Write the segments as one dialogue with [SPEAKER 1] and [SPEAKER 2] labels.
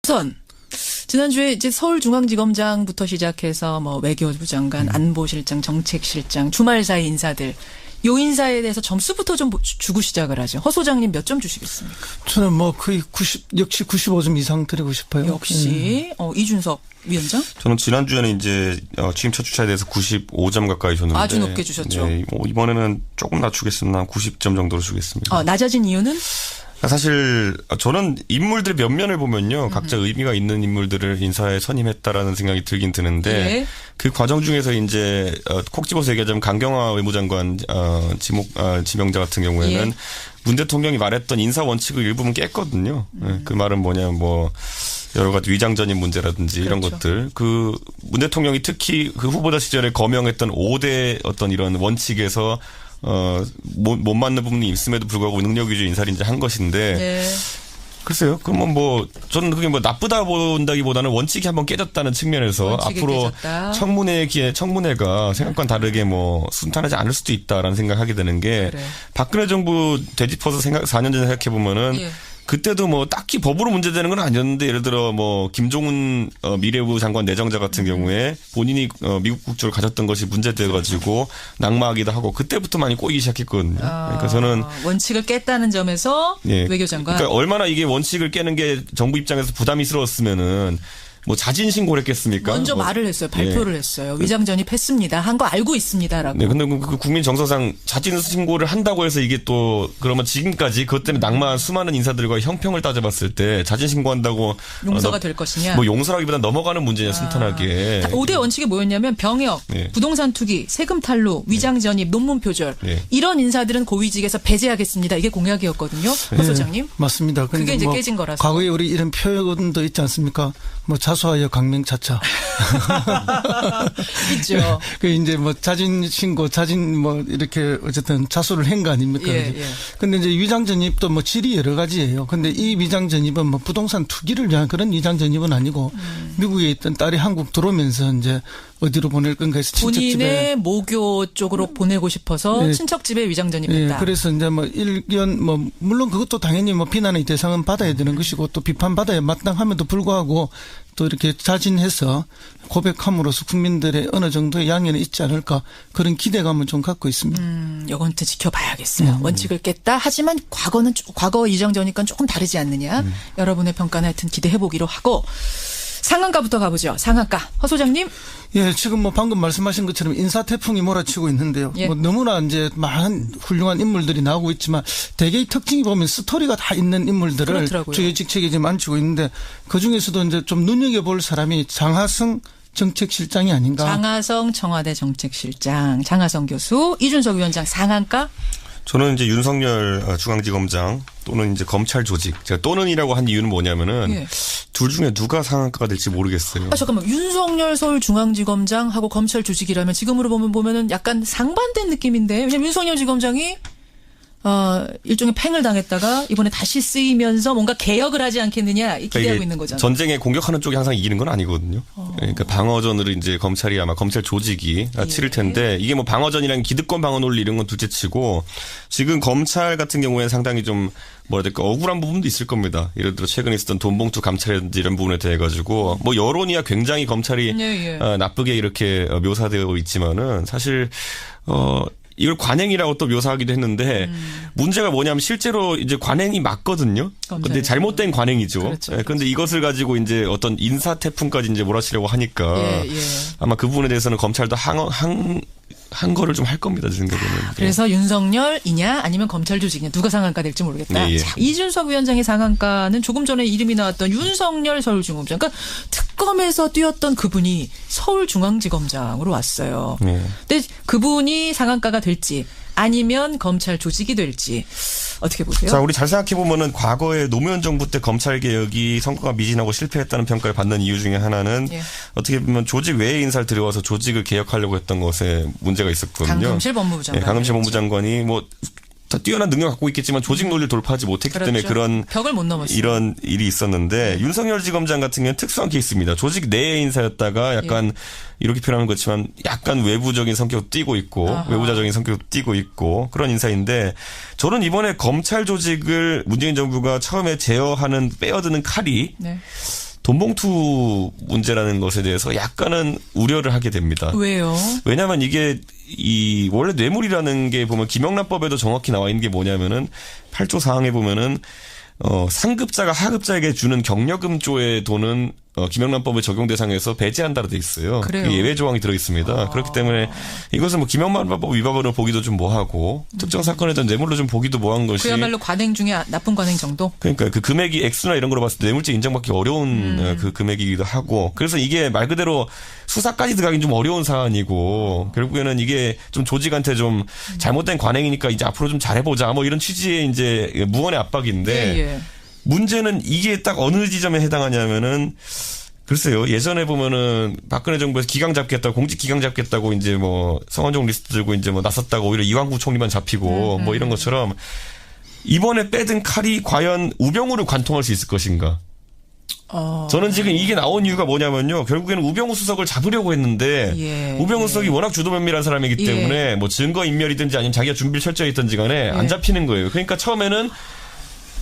[SPEAKER 1] 우선 지난주에 이제 서울중앙지검장부터 시작해서 뭐 외교부 장관, 안보실장, 정책실장, 주말 사이 인사들 요 인사에 대해서 점수부터 좀 주고 시작을 하죠. 허 소장님 몇 점 주시겠습니까?
[SPEAKER 2] 저는 뭐 거의 역시 95점 이상 드리고 싶어요.
[SPEAKER 1] 역시 이준석 위원장?
[SPEAKER 3] 저는 지난주에는 이제 취임 첫 주차에 대해서 95점 가까이 줬는데
[SPEAKER 1] 아주 높게 주셨죠.
[SPEAKER 3] 네, 이번에는 조금 낮추겠습니다. 90점 정도로 주겠습니다.
[SPEAKER 1] 낮아진 이유는?
[SPEAKER 3] 사실 저는 인물들의 면면을 보면요. 각자 의미가 있는 인물들을 인사에 선임했다라는 생각이 들긴 드는데
[SPEAKER 1] 예.
[SPEAKER 3] 그 과정 중에서 이제 콕 집어서 얘기하자면 강경화 외무장관 지명자 같은 경우에는
[SPEAKER 1] 예.
[SPEAKER 3] 문 대통령이 말했던 인사 원칙을 일부분 깼거든요. 그 말은 뭐냐면 뭐 여러 가지 위장전입 문제라든지 이런
[SPEAKER 1] 그렇죠.
[SPEAKER 3] 것들. 그 문 대통령이 특히 그 후보자 시절에 거명했던 5대 어떤 이런 원칙에서 못 맞는 부분이 있음에도 불구하고 능력 위주 인사를 이제 한 것인데.
[SPEAKER 1] 네.
[SPEAKER 3] 글쎄요. 그러면 뭐 저는 그게 뭐 나쁘다 본다기보다는 원칙이 한번 깨졌다는 측면에서 앞으로
[SPEAKER 1] 깨졌다.
[SPEAKER 3] 청문회가 생각과는 다르게 뭐 순탄하지 않을 수도 있다라는 생각하게 되는 게
[SPEAKER 1] 그래. 박근혜
[SPEAKER 3] 정부 되짚어서 4년 전에 생각해 보면은
[SPEAKER 1] 예.
[SPEAKER 3] 그때도 뭐 딱히 법으로 문제되는 건 아니었는데 예를 들어 뭐 김종훈 미래부 장관 내정자 같은 경우에 본인이 미국 국적을 가졌던 것이 문제돼 가지고 낙마하기도 하고 그때부터 많이 꼬이기 시작했거든요. 그러니까 저는
[SPEAKER 1] 원칙을 깼다는 점에서
[SPEAKER 3] 예.
[SPEAKER 1] 외교장관.
[SPEAKER 3] 그러니까 얼마나 이게 원칙을 깨는 게 정부 입장에서 부담이스러웠으면은 뭐 자진 신고를 했겠습니까?
[SPEAKER 1] 먼저 말을 했어요. 발표를 했어요. 위장 전입했습니다. 한 거 알고 있습니다라고.
[SPEAKER 3] 네, 근데 그 국민 정서상 자진 신고를 한다고 해서 이게 또 그러면 지금까지 그것 때문에 낙마한 수많은 인사들과 형평을 따져봤을 때 자진 신고한다고
[SPEAKER 1] 용서가 될 것이냐?
[SPEAKER 3] 뭐 용서라기보다 넘어가는 문제냐 순탄하게.
[SPEAKER 1] 5대 원칙이 뭐였냐면 병역,
[SPEAKER 3] 네.
[SPEAKER 1] 부동산 투기, 세금 탈루, 위장 전입, 논문 표절.
[SPEAKER 3] 네.
[SPEAKER 1] 이런 인사들은 고위직에서 배제하겠습니다. 이게 공약이었거든요. 허 소장님.
[SPEAKER 2] 맞습니다.
[SPEAKER 1] 그게 이제 깨진 거라서.
[SPEAKER 2] 과거에 우리 이런 표현도 있지 않습니까? 뭐 자수하여 강명차차.
[SPEAKER 1] 있죠.
[SPEAKER 2] 그 이제 뭐 자진 신고, 자진 뭐 이렇게 어쨌든 자수를 한 거 아닙니까?
[SPEAKER 1] 예, 예.
[SPEAKER 2] 근데 이제 위장 전입도 뭐 질이 여러 가지예요. 근데 이 위장 전입은 뭐 부동산 투기를 위한 그런 위장 전입은 아니고 미국에 있던 딸이 한국 들어오면서 이제 어디로 보낼 건가 해서 친척집에.
[SPEAKER 1] 본인의 모교 쪽으로 보내고 싶어서
[SPEAKER 2] 네.
[SPEAKER 1] 친척집에 위장 전입했다.
[SPEAKER 2] 예, 그래서 이제 뭐 일견 뭐 물론 그것도 당연히 뭐 비난의 대상은 받아야 되는 것이고 또 비판받아야 마땅함에도 불구하고 또 이렇게 자진해서 고백함으로써 국민들의 어느 정도의 양해는 있지 않을까 그런 기대감을 좀 갖고 있습니다.
[SPEAKER 1] 이건 또 지켜봐야겠어요. 원칙을 깼다. 하지만 과거 위장 전입과는 조금 다르지 않느냐. 여러분의 평가는 하여튼 기대해보기로 하고 상한가부터 가보죠. 상한가. 허 소장님.
[SPEAKER 2] 예, 지금 뭐 방금 말씀하신 것처럼 인사 태풍이 몰아치고 있는데요.
[SPEAKER 1] 예.
[SPEAKER 2] 뭐 너무나 이제 많은 훌륭한 인물들이 나오고 있지만 대개의 특징이 보면 스토리가 다 있는 인물들을
[SPEAKER 1] 그렇더라고요.
[SPEAKER 2] 주요 직책에 지금 앉히고 있는데 그 중에서도 이제 좀 눈여겨볼 사람이 장하성 정책실장이 아닌가.
[SPEAKER 1] 장하성 청와대 정책실장, 장하성 교수, 이준석 위원장 상한가.
[SPEAKER 3] 저는 이제 윤석열 중앙지검장 또는 이제 검찰 조직. 제가 또는이라고 한 이유는 뭐냐면은
[SPEAKER 1] 예.
[SPEAKER 3] 둘 중에 누가 상한가가 될지 모르겠어요.
[SPEAKER 1] 잠깐만. 윤석열 서울중앙지검장하고 검찰 조직이라면 지금으로 보면은 약간 상반된 느낌인데. 왜냐면 윤석열 지검장이 일종의 팽을 당했다가 이번에 다시 쓰이면서 뭔가 개혁을 하지 않겠느냐 기대하고
[SPEAKER 3] 이게
[SPEAKER 1] 있는 거잖아요.
[SPEAKER 3] 전쟁에 공격하는 쪽이 항상 이기는 건 아니거든요. 그러니까 방어전으로 이제 검찰이 아마 검찰 조직이 치를 텐데 이게 뭐 방어전이랑 기득권 방어 논리 이런 건 둘째치고 지금 검찰 같은 경우에 상당히 좀 뭐라 해야 될까 억울한 부분도 있을 겁니다. 예를 들어 최근에 있었던 돈봉투 감찰이라든지 이런 부분에 대해 가지고 뭐 여론이야 굉장히 검찰이 나쁘게 이렇게 묘사되어 있지만은 사실 이걸 관행이라고 또 묘사하기도 했는데 문제가 뭐냐면 실제로 이제 관행이 맞거든요. 근데 잘못된 관행이죠.
[SPEAKER 1] 그렇죠.
[SPEAKER 3] 예, 그런데 이것을 가지고 이제 어떤 인사 태풍까지 이제 몰아치려고 하니까 아마 그 부분에 대해서는 검찰도 한 거를 좀 할 겁니다. 제 생각에는.
[SPEAKER 1] 그래서 윤석열이냐 아니면 검찰 조직이냐 누가 상한가 될지 모르겠다.
[SPEAKER 3] 예.
[SPEAKER 1] 자, 이준석 위원장의 상한가는 조금 전에 이름이 나왔던 윤석열 서울중앙지검장. 그러니까 특검에서 뛰었던 그분이 서울중앙지검장으로 왔어요. 근데 그분이 상한가가 될지 아니면 검찰 조직이 될지 어떻게 보세요?
[SPEAKER 3] 자, 우리 잘 생각해 보면은 과거에 노무현 정부 때 검찰 개혁이 성과가 미진하고 실패했다는 평가를 받는 이유 중에 하나는 어떻게 보면 조직 외의 인사를 들여와서 조직을 개혁하려고 했던 것에 문제가 있었거든요.
[SPEAKER 1] 강금실 법무부 장관.
[SPEAKER 3] 강금실 법무부 장관이 뭐 다 뛰어난 능력 갖고 있겠지만 조직 논리를 돌파하지 못했기 때문에 그런
[SPEAKER 1] 벽을 못 넘었어요.
[SPEAKER 3] 이런 일이 있었는데 윤석열 지검장 같은 경우는 특수한 케이스입니다. 조직 내의 인사였다가 약간 이렇게 표현하는 것지만 약간 외부적인 성격도 띠고 있고 외부자적인 성격도 띠고 있고 그런 인사인데 저는 이번에 검찰 조직을 문재인 정부가 처음에 제어하는 빼어드는 칼이 돈봉투 문제라는 것에 대해서 약간은 우려를 하게 됩니다.
[SPEAKER 1] 왜요?
[SPEAKER 3] 왜냐하면 이게 원래 뇌물이라는 게 보면 김영란법에도 정확히 나와 있는 게 뭐냐면은 8조 4항에 보면은 상급자가 하급자에게 주는 경력금조의 돈은 김영란법의 적용 대상에서 배제한다로 돼 있어요.
[SPEAKER 1] 그래요?
[SPEAKER 3] 예외 조항이 들어 있습니다. 그렇기 때문에 이것은 뭐 김영란법 위반으로 보기도 좀 뭐하고 특정 사건에 대한 뇌물로 좀 보기도 뭐한 것이
[SPEAKER 1] 그야말로 관행 중에 나쁜 관행 정도?
[SPEAKER 3] 그러니까 그 금액이 액수나 이런 거로 봤을 때 뇌물죄 인정받기 어려운 그 금액이기도 하고 그래서 이게 말 그대로 수사까지 들어가긴 좀 어려운 사안이고 결국에는 이게 좀 조직한테 좀 잘못된 관행이니까 이제 앞으로 좀 잘해보자 뭐 이런 취지의 이제 무언의 압박인데
[SPEAKER 1] 예.
[SPEAKER 3] 문제는 이게 딱 어느 지점에 해당하냐면은 글쎄요. 예전에 보면은 박근혜 정부에서 기강 잡겠다고 공직 기강 잡겠다고 이제 뭐 성완종 리스트 들고 이제 뭐 나섰다고 오히려 이완구 총리만 잡히고 뭐 이런 것처럼 이번에 빼든 칼이 과연 우병우를 관통할 수 있을 것인가? 저는 지금 이게 나온 이유가 뭐냐면요. 결국에는 우병우 수석을 잡으려고 했는데
[SPEAKER 1] 예.
[SPEAKER 3] 우병우 수석이 워낙 주도면밀한 사람이기 때문에 뭐 증거 인멸이든지 아니면 자기가 준비를 철저히 했든지 간에 안 잡히는 거예요. 그러니까 처음에는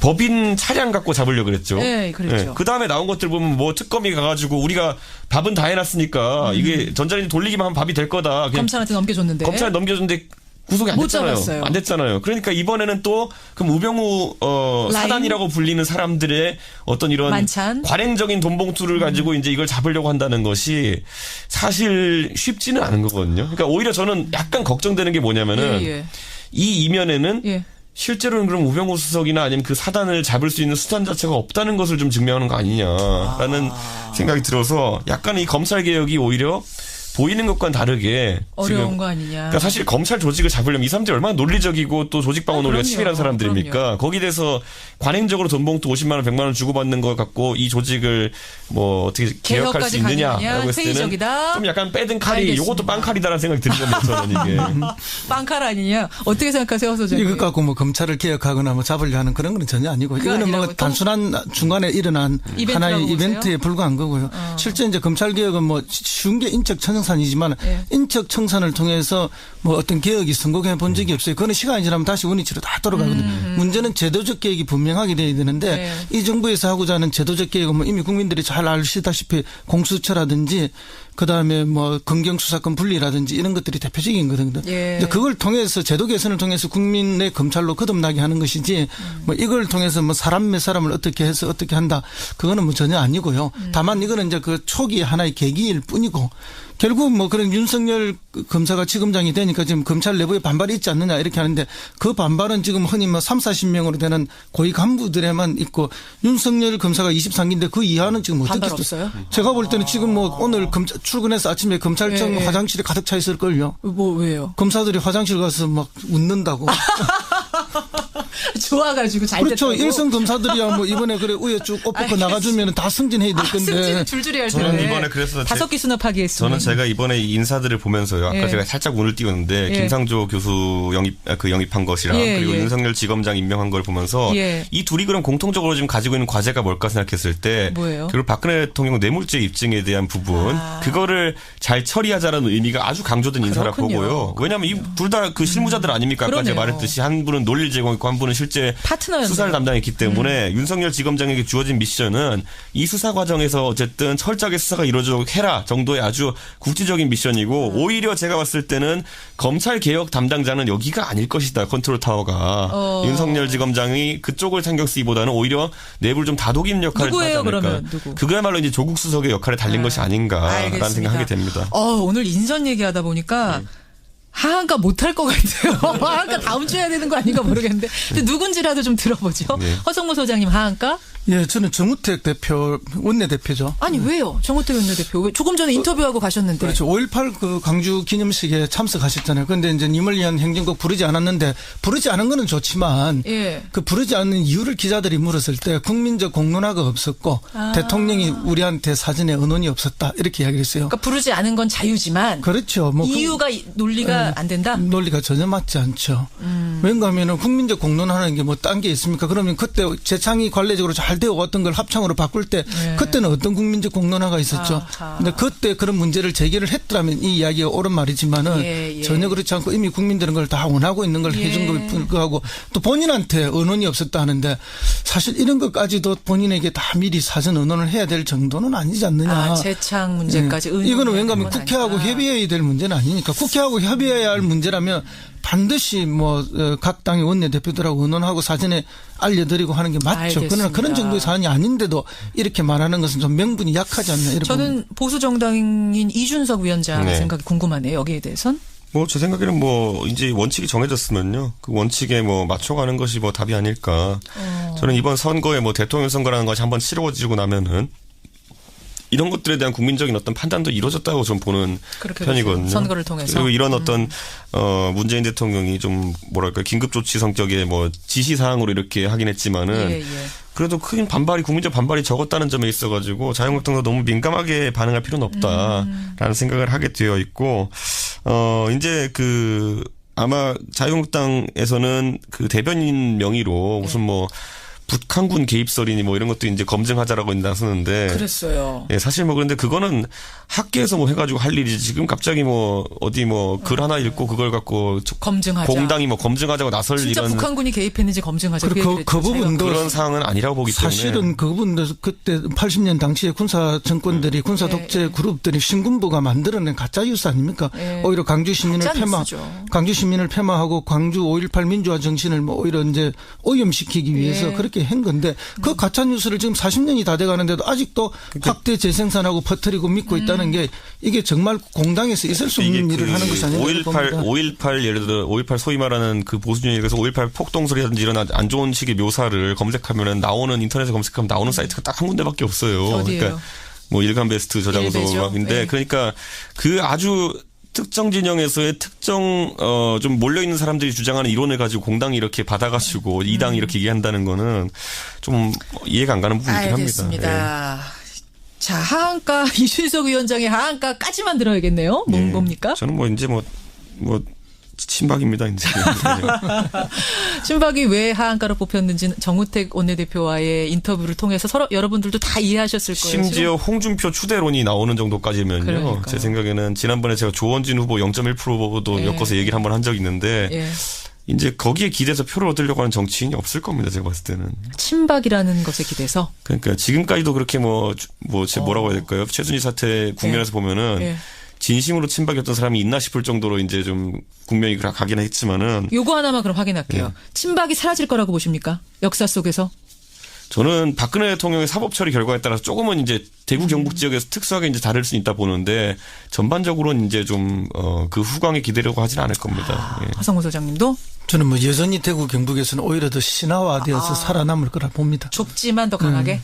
[SPEAKER 3] 법인 차량 갖고 잡으려고 그랬죠.
[SPEAKER 1] 네, 그랬죠.
[SPEAKER 3] 네. 그 다음에 나온 것들 보면 뭐 특검이 가가지고 우리가 밥은 다 해놨으니까 이게 전자레인지 돌리기만 하면 밥이 될 거다. 그냥
[SPEAKER 1] 검찰한테 넘겨줬는데.
[SPEAKER 3] 검찰 넘겨줬는데 구속이 안
[SPEAKER 1] 못
[SPEAKER 3] 됐잖아요.
[SPEAKER 1] 잡았어요.
[SPEAKER 3] 안 됐잖아요. 그러니까 이번에는 또 그럼 우병우 사단이라고 불리는 사람들의 어떤 이런
[SPEAKER 1] 만찬?
[SPEAKER 3] 관행적인 돈봉투를 가지고 이제 이걸 잡으려고 한다는 것이 사실 쉽지는 않은 거거든요. 그러니까 오히려 저는 약간 걱정되는 게 뭐냐면은 이 이면에는 실제로는 그럼 우병우 수석이나 아니면 그 사단을 잡을 수 있는 수단 자체가 없다는 것을 좀 증명하는 거 아니냐라는 생각이 들어서 약간 이 검찰 개혁이 오히려 보이는 것과는 다르게
[SPEAKER 1] 어려운
[SPEAKER 3] 지금
[SPEAKER 1] 거 아니냐.
[SPEAKER 3] 그러니까 사실 검찰 조직을 잡으려면 이 사람들이 얼마나 논리적이고 또 조직 방어 논리가 치밀한 사람들입니까? 그럼요. 거기에 대해서 관행적으로 돈봉투 50만 원, 100만 원 주고받는 걸 갖고 이 조직을 뭐 어떻게 개혁할 수 있느냐라고 했을 때는
[SPEAKER 1] 회의적이다.
[SPEAKER 3] 좀 약간 빼든 칼이 이것도 빵칼이다라는 생각이 드는 겁니다. 저는 이게.
[SPEAKER 1] 빵칼 아니냐? 어떻게 생각하세요, 허 소장님?
[SPEAKER 2] 이것 갖고 뭐 검찰을 개혁하거나 뭐 잡으려 하는 그런 건 전혀 아니고 이거는 뭐 단순한 중간에 일어난 하나의 이벤트에 불과한 거고요. 실제 이제 검찰 개혁은 뭐 쉬운 게 인적 청산이지만 인적 청산을 통해서 뭐 어떤 개혁이 성공해 본 적이 없어요. 그거는 시간이 지나면 다시 원위치로 다 돌아가거든요. 문제는 제도적 개혁이 분명하게 돼야 되는데 이 정부에서 하고자 하는 제도적 개혁은 뭐 이미 국민들이 잘 아시다시피 공수처라든지 그다음에 뭐 검경수사권 분리라든지 이런 것들이 대표적인 거거든요. 이제 그걸 통해서 제도 개선을 통해서 국민의 검찰로 거듭나게 하는 것이지 뭐 이걸 통해서 뭐 사람 몇 사람을 어떻게 해서 어떻게 한다 그거는 뭐 전혀 아니고요. 다만 이거는 이제 그 초기 하나의 계기일 뿐이고 결국 뭐 그런 윤석열 검사가 지검장이 되니까 지금 검찰 내부에 반발이 있지 않느냐 이렇게 하는데 그 반발은 지금 흔히 뭐 3, 40명으로 되는 고위 간부들에만 있고 윤석열 검사가 23기인데 그 이하는 지금 어떻게
[SPEAKER 1] 없어요?
[SPEAKER 2] 제가 볼 때는 지금 뭐 오늘 출근해서 아침에 검찰청 화장실에 가득 차 있을걸요.
[SPEAKER 1] 뭐 왜요?
[SPEAKER 2] 검사들이 화장실 가서 막 웃는다고.
[SPEAKER 1] 좋아가지고 잘
[SPEAKER 2] 그렇죠.
[SPEAKER 1] 됐다고.
[SPEAKER 2] 일선 검사들이야 뭐 이번에 그래 우에 쭉 엎어서 나가주면 다 승진해야 될 건데.
[SPEAKER 1] 승진 줄줄이 할 텐데.
[SPEAKER 3] 저는 이번에 그래서
[SPEAKER 1] 5기 수납하기 했습니다.
[SPEAKER 3] 저는 제가 이번에 인사들을 보면서요. 아까 제가 살짝 운을 띄웠는데 김상조 교수 영입한 것이랑 그리고 윤석열 지검장 임명한 걸 보면서 이 둘이 그럼 공통적으로 지금 가지고 있는 과제가 뭘까 생각했을 때
[SPEAKER 1] 뭐예요?
[SPEAKER 3] 결국 박근혜 대통령 뇌물죄 입증에 대한 부분 그거를 잘 처리하자라는 의미가 아주 강조된 인사라 보고요. 왜냐하면 이 둘 다 그 실무자들 아닙니까? 아까 제가 말했듯이 한 분은 논리를 제공했고 한 분은 실제 파트너였네요. 수사를 담당했기 때문에 윤석열 지검장에게 주어진 미션은 이 수사 과정에서 어쨌든 철저하게 수사가 이루어지도록 해라 정도의 아주 국지적인 미션이고 오히려 제가 봤을 때는 검찰 개혁 담당자는 여기가 아닐 것이다. 컨트롤 타워가. 윤석열 지검장이 그쪽을 신경 쓰기보다는 오히려 내부를 좀 다독이는 역할을 하지 않을까. 그러면 누구? 그거야말로 이제 조국 수석의 역할에 달린 것이 아닌가라는 생각하게 됩니다.
[SPEAKER 1] 오늘 인선 얘기하다 보니까 하한가 못할 것 같아요. 하한가 다음 주에 해야 되는 거 아닌가 모르겠는데. 근데 누군지라도 좀 들어보죠. 허성무 소장님 하한가?
[SPEAKER 2] 예, 저는 정우택 대표, 원내대표죠.
[SPEAKER 1] 아니, 왜요? 정우택 원내대표. 조금 전에 인터뷰하고 가셨는데.
[SPEAKER 2] 그렇죠. 5.18 그 강주 기념식에 참석하셨잖아요. 그런데 이제 님을 위한 행진곡 부르지 않았는데, 부르지 않은 거는 좋지만, 그 부르지 않는 이유를 기자들이 물었을 때, 국민적 공론화가 없었고, 대통령이 우리한테 사전에 언론이 없었다. 이렇게 이야기를 했어요.
[SPEAKER 1] 그러니까 부르지 않은 건 자유지만.
[SPEAKER 2] 그렇죠. 뭐
[SPEAKER 1] 이유가 논리가 안 된다?
[SPEAKER 2] 논리가 전혀 맞지 않죠. 왜냐하면 국민적 공론화라는 게 뭐 딴 게 있습니까? 그러면 그때 재창이 관례적으로 잘 잘 되어왔던 걸 합창으로 바꿀 때 그때는 어떤 국민적 공론화가 있었죠. 근데 그때 그런 문제를 제기를 했더라면 이 이야기가 옳은 말이지만은 전혀 그렇지 않고 이미 국민들은 그걸 다 원하고 있는 걸 해준 걸 불구하고 또 본인한테 언론이 없었다 하는데 사실 이런 것까지도 본인에게 다 미리 사전 언론을 해야 될 정도는 아니지 않느냐.
[SPEAKER 1] 재창 문제까지.
[SPEAKER 2] 이거는 왠가하면 국회하고 협의해야 될 문제는 아니니까 국회하고 협의해야 할 문제라면 반드시 각 당의 원내대표들하고 의논하고 사전에 알려드리고 하는 게 맞죠.
[SPEAKER 1] 알겠습니다.
[SPEAKER 2] 그러나 그런 정도의 사안이 아닌데도 이렇게 말하는 것은 좀 명분이 약하지 않나 이런.
[SPEAKER 1] 저는 보수 정당인 이준석 위원장 생각이 궁금하네요. 여기에 대해선.
[SPEAKER 3] 제 생각에는 이제 원칙이 정해졌으면요. 그 원칙에 맞춰가는 것이 답이 아닐까. 저는 이번 선거에 대통령 선거라는 것이 한번 치러지고 나면은 이런 것들에 대한 국민적인 어떤 판단도 이루어졌다고 좀 보는 편이거든요.
[SPEAKER 1] 선거를 통해서.
[SPEAKER 3] 그리고 이런 어떤 문재인 대통령이 좀 긴급 조치 성격의 지시 사항으로 이렇게 하긴 했지만은 그래도 큰 국민적 반발이 적었다는 점에 있어가지고 자유한국당도 너무 민감하게 반응할 필요는 없다라는 생각을 하게 되어 있고 이제 아마 자유한국당에서는 대변인 명의로 무슨 북한군 개입설이니 이런 것도 이제 검증하자라고 나서는데.
[SPEAKER 1] 그랬어요.
[SPEAKER 3] 예, 사실 그런데 그거는 학계에서 해가지고 할 일이지. 지금 갑자기 어디 글 하나 읽고 그걸 갖고.
[SPEAKER 1] 검증하자.
[SPEAKER 3] 공당이 검증하자고 나설
[SPEAKER 1] 진짜
[SPEAKER 3] 이런.
[SPEAKER 1] 북한군이 개입했는지 검증하자.
[SPEAKER 2] 그 부분도.
[SPEAKER 3] 그런 상황은 아니라고 보기 때문에.
[SPEAKER 2] 사실은 그 부분도 그때 80년 당시에 군사 정권들이 군사 독재 그룹들이 신군부가 만들어낸 가짜뉴스 아닙니까? 오히려 강주 시민을 폐마하고 광주 5.18 민주화 정신을 오히려 이제 오염시키기 위해서 그렇게 한 건데 그 가짜 뉴스를 지금 40년이 다 돼가는데도 아직도 확대 재생산하고 퍼뜨리고 믿고 있다는 게 이게 정말 공당에서 있을 수 없는 일을 하는 것이 아니냐.
[SPEAKER 3] 5.18 예를 들어 5.18 소위 말하는 보수주의에서 5.18 폭동설이라든지 이런 안 좋은 식의 묘사를 검색하면은 나오는 인터넷에 검색하면 나오는 사이트가 딱 한 군데밖에 없어요.
[SPEAKER 1] 어디예요?
[SPEAKER 3] 그러니까 일간 베스트 저장소인데 그러니까 아주 특정 진영에서의 좀 몰려있는 사람들이 주장하는 이론을 가지고 공당이 이렇게 받아가지고 이 당이 이렇게 얘기한다는 거는 좀 이해가 안 가는 부분이긴 합니다.
[SPEAKER 1] 알겠습니다. 자, 하한가, 이준석 위원장의 하한가까지만 들어야겠네요. 뭡니까?
[SPEAKER 3] 저는 이제 친박입니다, 이제.
[SPEAKER 1] 친박이 왜 하한가로 뽑혔는지는 정우택 원내대표와의 인터뷰를 통해서 여러분들도 다 이해하셨을 거예요.
[SPEAKER 3] 심지어 홍준표 추대론이 나오는 정도까지면요. 그러니까요. 제 생각에는 지난번에 제가 조원진 후보 0.1%도 엮어서 얘기를 한번 한 적이 있는데 이제 거기에 기대서 표를 얻으려고 하는 정치인이 없을 겁니다. 제가 봤을 때는.
[SPEAKER 1] 친박이라는 것에 기대서?
[SPEAKER 3] 그러니까 지금까지도 그렇게 뭐라고 해야 될까요? 최순실 사태 국면에서 보면은 진심으로 친박이었던 사람이 있나 싶을 정도로 이제 좀 국면이 가긴 했지만은.
[SPEAKER 1] 요거 하나만 그럼 확인할게요. 친박이 사라질 거라고 보십니까? 역사 속에서?
[SPEAKER 3] 저는 박근혜 대통령의 사법 처리 결과에 따라서 조금은 이제 대구 경북 지역에서 특수하게 이제 다를 수 있다 보는데 전반적으로는 이제 좀 그 후광에 기대려고 하진 않을 겁니다.
[SPEAKER 1] 하성우 소장님도?
[SPEAKER 2] 저는 여전히 대구 경북에서는 오히려 더 신화화되어서 살아남을 거라 봅니다.
[SPEAKER 1] 좁지만 더 강하게?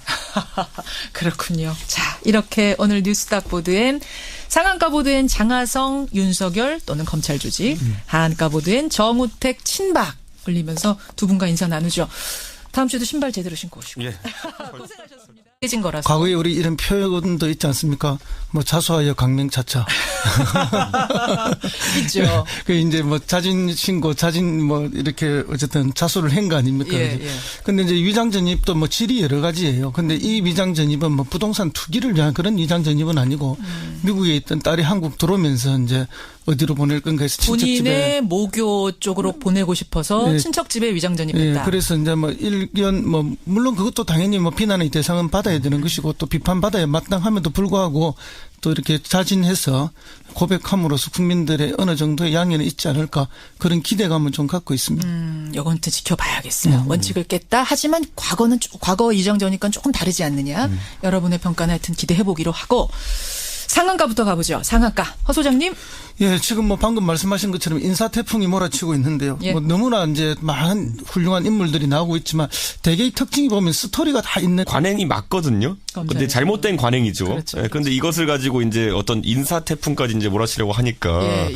[SPEAKER 1] 그렇군요. 자, 이렇게 오늘 뉴스닥 보드엔 상한가 보드엔 장하성, 윤석열 또는 검찰 조직, 하한가 보드엔 정우택, 친박 올리면서 두 분과 인사 나누죠. 다음 주에도 신발 제대로 신고 오시고. 고생하셨습니다. 깨진 거라서.
[SPEAKER 2] 과거에 우리 이런 표현도 있지 않습니까? 자수하여 강명차차.
[SPEAKER 1] 있죠.
[SPEAKER 2] 이제 자진 신고, 이렇게 어쨌든 자수를 한 거 아닙니까? 근데 이제 위장전입도 질이 여러 가지예요. 근데 이 위장전입은 부동산 투기를 위한 그런 위장전입은 아니고 미국에 있던 딸이 한국 들어오면서 이제 어디로 보낼 건가 해서 친척집에.
[SPEAKER 1] 본인의 모교 쪽으로 보내고 싶어서 친척집에 위장전입했다.
[SPEAKER 2] 그래서 이제 일견 물론 그것도 당연히 비난의 대상은 받아야 되는 것이고 또 비판받아야 마땅함에도 불구하고 또 이렇게 자진해서 고백함으로써 국민들의 어느 정도의 양해는 있지 않을까 그런 기대감은 좀 갖고 있습니다.
[SPEAKER 1] 이건 또 지켜봐야겠어요. 원칙을 깼다. 하지만 과거 위장전입과 조금 다르지 않느냐. 여러분의 평가는 하여튼 기대해보기로 하고 상한가부터 가보죠. 상한가. 허 소장님.
[SPEAKER 2] 예, 지금 방금 말씀하신 것처럼 인사 태풍이 몰아치고 있는데요. 너무나 이제 많은 훌륭한 인물들이 나오고 있지만 대개의 특징이 보면 스토리가 다 있는.
[SPEAKER 3] 관행이 맞거든요. 그런데 잘못된 관행이죠. 그렇죠. 그런데 이것을 가지고 이제 어떤 인사 태풍까지 이제 몰아치려고 하니까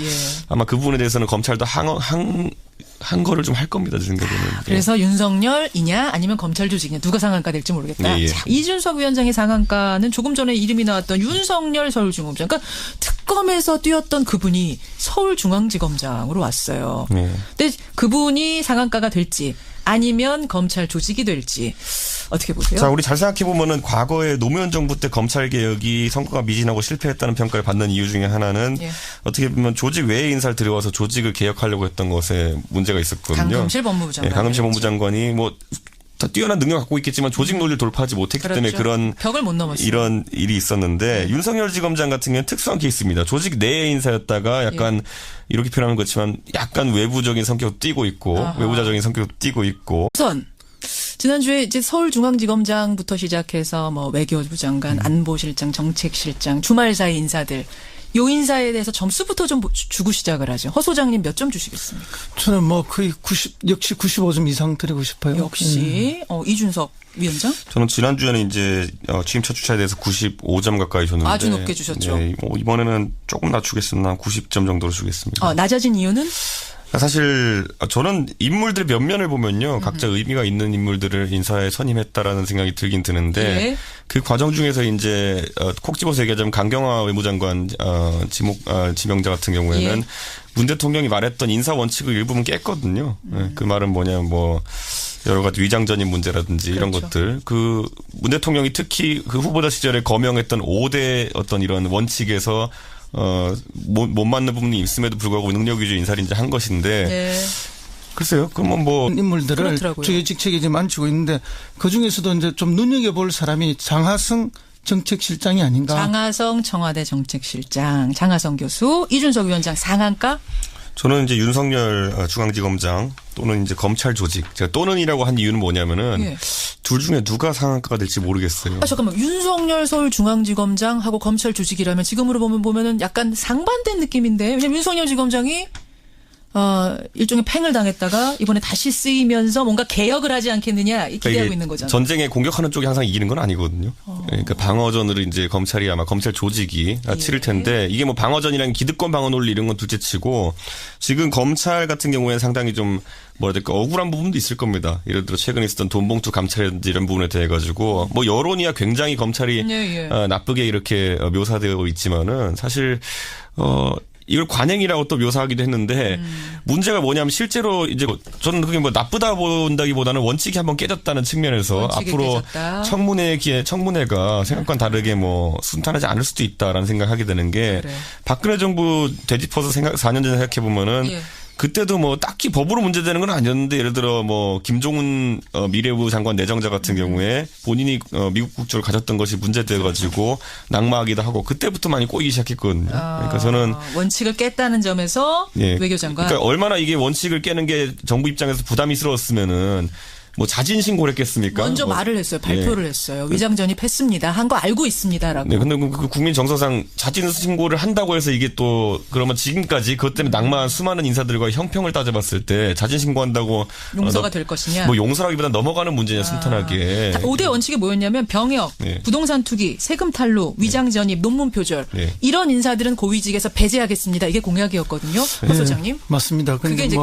[SPEAKER 3] 아마 그 부분에 대해서는 검찰도 한 거를 좀 할 겁니다, 제 생각에는.
[SPEAKER 1] 그래서 윤석열이냐 아니면 검찰 조직이냐 누가 상한가 될지 모르겠다. 자, 이준석 위원장의 상한가는 조금 전에 이름이 나왔던 윤석열 서울중앙지검장. 그러니까 특검에서 뛰었던 그분이 서울중앙지검장으로 왔어요. 근데 그분이 상한가가 될지 아니면 검찰 조직이 될지 어떻게 보세요?
[SPEAKER 3] 자, 우리 잘 생각해 보면은 과거에 노무현 정부 때 검찰 개혁이 성과가 미진하고 실패했다는 평가를 받는 이유 중에 하나는
[SPEAKER 1] 예.
[SPEAKER 3] 어떻게 보면 조직 외의 인사를 들여와서 조직을 개혁하려고 했던 것에 문제가 있었거든요.
[SPEAKER 1] 강금실 법무부 장관.
[SPEAKER 3] 네, 강금실 법무부 장관이 뭐 다 뛰어난 능력 갖고 있겠지만 조직 논리를 돌파하지 못했기
[SPEAKER 1] 그렇죠.
[SPEAKER 3] 때문에 그런
[SPEAKER 1] 벽을 못 넘었어요.
[SPEAKER 3] 이런 일이 있었는데 윤석열 지검장 같은 경우는 특수한 케이스입니다. 조직 내의 인사였다가 약간 이렇게 표현하는 것지만 약간 외부적인 성격도 띠고 있고 외부자적인 성격도 띠고 있고.
[SPEAKER 1] 우선 지난주에 이제 서울중앙지검장부터 시작해서 뭐 외교부 장관, 안보실장, 정책실장, 주말 사이 인사들. 요 인사에 대해서 점수부터 좀 주고 시작을 하죠. 허 소장님 몇 점 주시겠습니까?
[SPEAKER 2] 저는 뭐 거의 역시 95점 이상 드리고 싶어요.
[SPEAKER 1] 역시 이준석 위원장?
[SPEAKER 3] 저는 지난주에는 이제 취임 첫 주차에 대해서 95점 가까이 줬는데
[SPEAKER 1] 아주 높게 주셨죠.
[SPEAKER 3] 네, 뭐 이번에는 조금 낮추겠습니다. 90점 정도로 주겠습니다.
[SPEAKER 1] 낮아진 이유는?
[SPEAKER 3] 사실 저는 인물들의 면면을 보면요. 각자 의미가 있는 인물들을 인사에 선임했다라는 생각이 들긴 드는데
[SPEAKER 1] 예.
[SPEAKER 3] 그 과정 중에서 이제 콕 집어서 얘기하자면 강경화 외무장관 지명자 같은 경우에는 문 대통령이 말했던 인사 원칙을 일부분 깼거든요. 그 말은 뭐냐면 뭐 여러 가지 위장전입 문제라든지 이런 것들. 그 문 대통령이 특히 그 후보자 시절에 거명했던 5대 어떤 이런 원칙에서 못 맞는 부분이 있음에도 불구하고 능력 위주 인사를 이제 한 것인데.
[SPEAKER 1] 네.
[SPEAKER 3] 글쎄요. 그러면 뭐.
[SPEAKER 2] 인물들을
[SPEAKER 1] 그렇더라고요.
[SPEAKER 2] 주요직책에 이제 만지고 있는데 그 중에서도 이제 좀 눈여겨볼 사람이 장하성 정책실장이 아닌가.
[SPEAKER 1] 장하성 청와대 정책실장, 장하성 교수, 이준석 위원장 상한가?
[SPEAKER 3] 저는 이제 윤석열 중앙지검장 또는 이제 검찰 조직. 제가 또는이라고 한 이유는 뭐냐면은 둘 중에 누가 상한가가 될지 모르겠어요.
[SPEAKER 1] 잠깐만. 윤석열 서울중앙지검장하고 검찰 조직이라면 지금으로 보면은 약간 상반된 느낌인데. 왜냐면 윤석열 지검장이 일종의 팽을 당했다가 이번에 다시 쓰이면서 뭔가 개혁을 하지 않겠느냐 기대하고
[SPEAKER 3] 그러니까
[SPEAKER 1] 있는 거잖아요.
[SPEAKER 3] 전쟁에 공격하는 쪽이 항상 이기는 건 아니거든요. 그러니까 방어전으로 이제 검찰이 아마 검찰 조직이 치를 텐데 이게 뭐 방어전이랑 기득권 방어 논리 이런 건 둘째치고 지금 검찰 같은 경우에는 상당히 좀 뭐라 해야 될까 억울한 부분도 있을 겁니다. 예를 들어 최근에 있었던 돈봉투 감찰이라든지 이런 부분에 대해 가지고 뭐 여론이야 굉장히 검찰이 나쁘게 이렇게 묘사되고 있지만은 사실 이걸 관행이라고 또 묘사하기도 했는데 문제가 뭐냐면 실제로 이제 저는 그게 뭐 나쁘다 본다기보다는 원칙이 한번 깨졌다는 측면에서 앞으로
[SPEAKER 1] 깨졌다.
[SPEAKER 3] 청문회가 생각과는 다르게 뭐 순탄하지 않을 수도 있다라는 생각하게 되는 게 박근혜 정부 되짚어서 4년 전에 생각해 보면은 그때도 뭐 딱히 법으로 문제되는 건 아니었는데 예를 들어 뭐 김종훈 미래부 장관 내정자 같은 경우에 본인이 미국 국적을 가졌던 것이 문제돼 가지고 낙마하기도 하고 그때부터 많이 꼬이기 시작했거든요. 그러니까 저는
[SPEAKER 1] 원칙을 깼다는 점에서 외교장관.
[SPEAKER 3] 그러니까 얼마나 이게 원칙을 깨는 게 정부 입장에서 부담이스러웠으면은 뭐 자진 신고를 했겠습니까?
[SPEAKER 1] 먼저 말을 했어요. 발표를 했어요. 위장전입했습니다. 한 거 알고 있습니다라고.
[SPEAKER 3] 네, 근데 그 국민 정서상 자진 신고를 한다고 해서 이게 또 그러면 지금까지 그것 때문에 낙마한 수많은 인사들과 형평을 따져봤을 때 자진 신고한다고
[SPEAKER 1] 용서가 될 것이냐?
[SPEAKER 3] 뭐 용서라기보다 넘어가는 문제냐 순탄하게.
[SPEAKER 1] 5대 원칙이 뭐였냐면 병역, 부동산 투기, 세금 탈루, 위장전입, 논문 표절 이런 인사들은 고위직에서 배제하겠습니다. 이게 공약이었거든요. 허 소장님.
[SPEAKER 2] 맞습니다.
[SPEAKER 1] 그게 이제